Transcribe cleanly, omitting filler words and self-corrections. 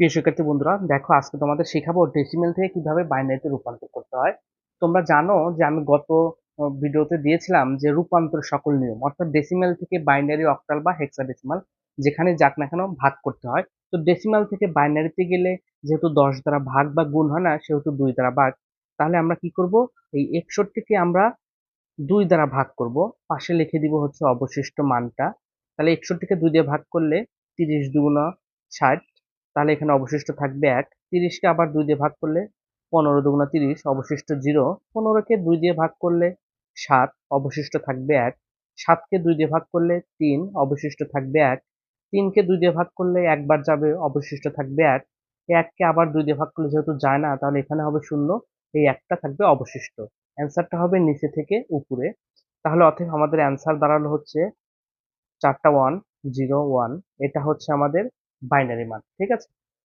প্রিয় শিক্ষার্থী বন্ধুরা, দেখো আজকে তোমাদের শেখাবো ডেসিমেল থেকে কিভাবে বাইনারিতে রূপান্তর করতে হয়। তোমরা জানো যে আমি গত ভিডিওতে দিয়েছিলাম যে রূপান্তর সকল নিয়ম, অর্থাৎ ডেসিমেল থেকে বাইনারি, অক্টাল বা হেক্সাডেসিমাল যেখানে যাক না কেন ভাগ করতে হয়। তো ডেসিমাল থেকে বাইনারিতে গেলে যেহেতু 10 দ্বারা ভাগ বা গুণ হয় না, সেহেতু 2 দ্বারা ভাগ। তাহলে আমরা কি করব, এই 61কে আমরা 2 দ্বারা ভাগ করব, পাশে লিখে দিব হচ্ছে অবশিষ্ট মানটা। তাহলে 61কে 2 দিয়ে ভাগ করলে 30 দুগুণা 60, তাহলে এখানে অবশিষ্ট থাকবে 1। 30কে আবার 2 দিয়ে ভাগ করলে 15 দুগুণা 30, অবশিষ্ট 0। 15কে 2 দিয়ে ভাগ করলে 7, অবশিষ্ট থাকবে 1। 7কে 2 দিয়ে ভাগ করলে 3, অবশিষ্ট থাকবে 1। 3কে 2 দিয়ে ভাগ করলে একবার যাবে, অবশিষ্ট থাকবে 1। 1কে আবার 2 দিয়ে ভাগ করলে যেহেতু যায় না, তাহলে এখানে হবে 0, এই একটা থাকবে অবশিষ্ট। অ্যান্সারটা হবে নিচে থেকে উপরে। তাহলে অতএব আমাদের অ্যান্সার দাঁড়ালো হচ্ছে 4টা 1, 0, 1। এটা হচ্ছে আমাদের বাইনারি মান, ঠিক আছে।